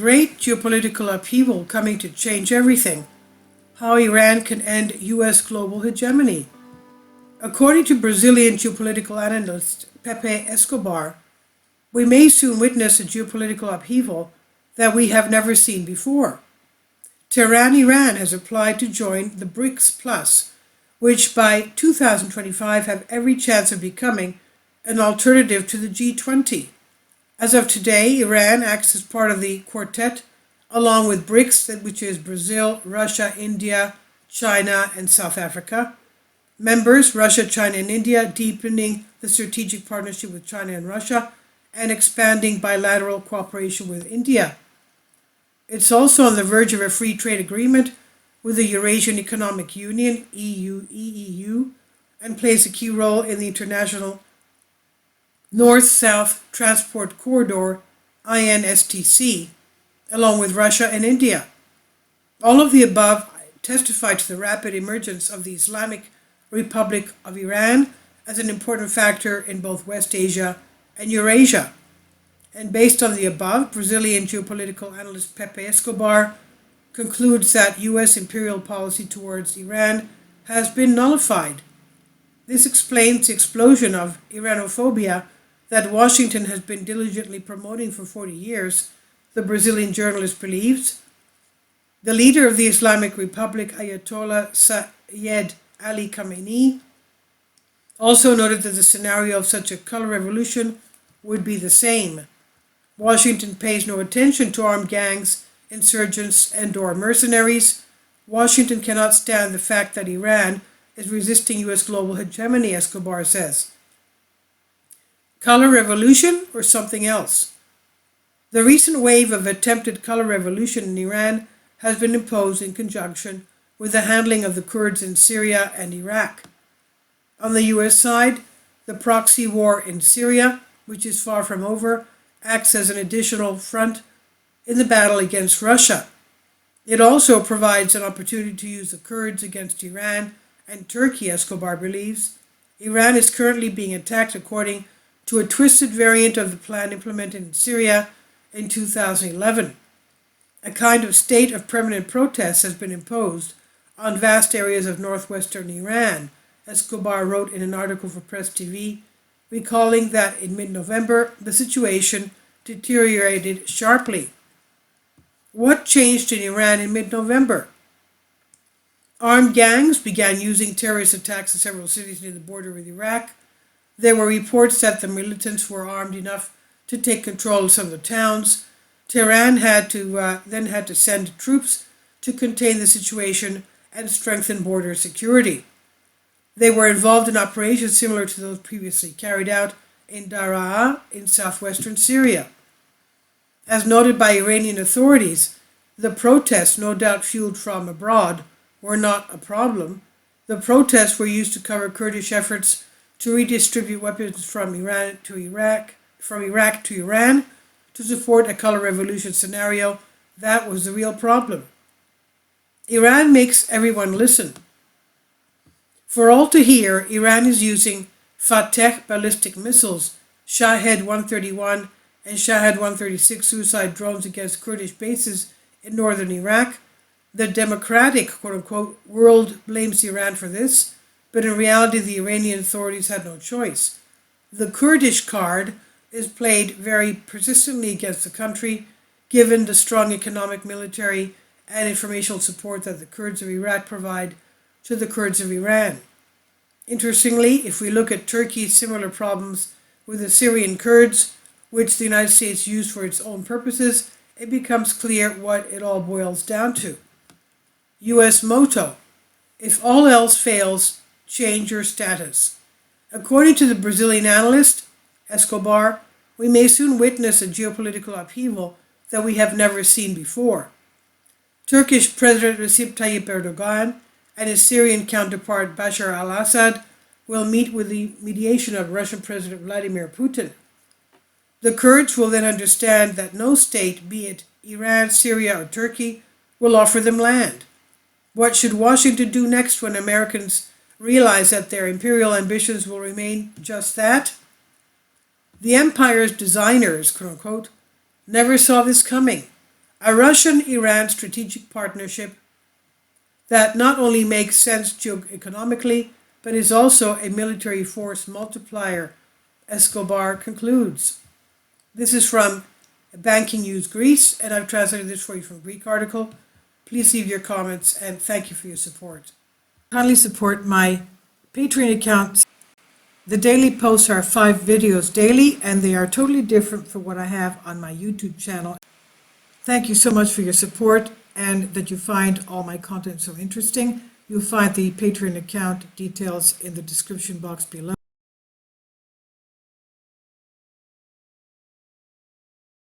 great geopolitical upheaval coming to change everything. How Iran can end US global hegemony. According to Brazilian geopolitical analyst Pepe Escobar, we may soon witness a geopolitical upheaval that we have never seen before. Tehran, Iran has applied to join the BRICS Plus, which by 2025 have every chance of becoming an alternative to the G20. As of today, Iran acts as part of the quartet, along with BRICS, which is Brazil, Russia, India, China, and South Africa. Members, Russia, China, and India, deepening the strategic partnership with China and Russia, and expanding bilateral cooperation with India. It's also on the verge of a free trade agreement with the Eurasian Economic Union, EEU, and plays a key role in the international North-South Transport Corridor, INSTC, along with Russia and India. All of the above testify to the rapid emergence of the Islamic Republic of Iran as an important factor in both West Asia and Eurasia. And based on the above, Brazilian geopolitical analyst Pepe Escobar concludes that U.S. imperial policy towards Iran has been nullified. This explains the explosion of Iranophobia that Washington has been diligently promoting for 40 years, the Brazilian journalist believes. The leader of the Islamic Republic, Ayatollah Sayyed Ali Khamenei, also noted that the scenario of such a color revolution would be the same. Washington pays no attention to armed gangs, insurgents, and/or mercenaries. Washington cannot stand the fact that Iran is resisting U.S. global hegemony, Escobar says. Color revolution or something else? The recent wave of attempted color revolution in Iran has been imposed in conjunction with the handling of the Kurds in Syria and Iraq. On the U.S. side, the proxy war in Syria, which is far from over, acts as an additional front in the battle against Russia. It also provides an opportunity to use the Kurds against Iran and Turkey, Escobar believes. Iran is currently being attacked according to a twisted variant of the plan implemented in Syria in 2011. A kind of state of permanent protest has been imposed on vast areas of northwestern Iran, Escobar wrote in an article for Press TV, recalling that in mid-November the situation deteriorated sharply. What changed in Iran in mid-November? Armed gangs began using terrorist attacks in several cities near the border with Iraq. There were reports that the militants were armed enough to take control of some of the towns. Tehran then had to send troops to contain the situation and strengthen border security. They were involved in operations similar to those previously carried out in Daraa in southwestern Syria. As noted by Iranian authorities, the protests, no doubt fueled from abroad, were not a problem. The protests were used to cover Kurdish efforts to redistribute weapons from Iraq to Iran to support a color revolution scenario. That was the real problem. Iran makes everyone listen. For all to hear, Iran is using Fateh ballistic missiles, Shahed 131 and Shahed 136 suicide drones against Kurdish bases in northern Iraq. The democratic, quote-unquote, world blames Iran for this, but in reality the Iranian authorities had no choice. The Kurdish card is played very persistently against the country, given the strong economic, military, and informational support that the Kurds of Iraq provide to the Kurds of Iran. Interestingly, if we look at Turkey's similar problems with the Syrian Kurds, which the United States used for its own purposes, it becomes clear what it all boils down to. U.S. motto: if all else fails, change your status. According to the Brazilian analyst Escobar, we may soon witness a geopolitical upheaval that we have never seen before. Turkish President Recep Tayyip Erdogan and his Syrian counterpart Bashar al-Assad will meet with the mediation of Russian President Vladimir Putin. The Kurds will then understand that no state, be it Iran, Syria, or Turkey, will offer them land. What should Washington do next when Americans realize that their imperial ambitions will remain just that? The empire's designers, quote unquote, never saw this coming. A Russian-Iran strategic partnership that not only makes sense geoeconomically, but is also a military force multiplier, Escobar concludes. This is from Banking News Greece, and I've translated this for you from a Greek article. Please leave your comments, and thank you for your support. Kindly support my Patreon account. The daily posts are 5 videos daily, and they are totally different from what I have on my YouTube channel. Thank you so much for your support and that you find all my content so interesting. You'll find the Patreon account details in the description box below.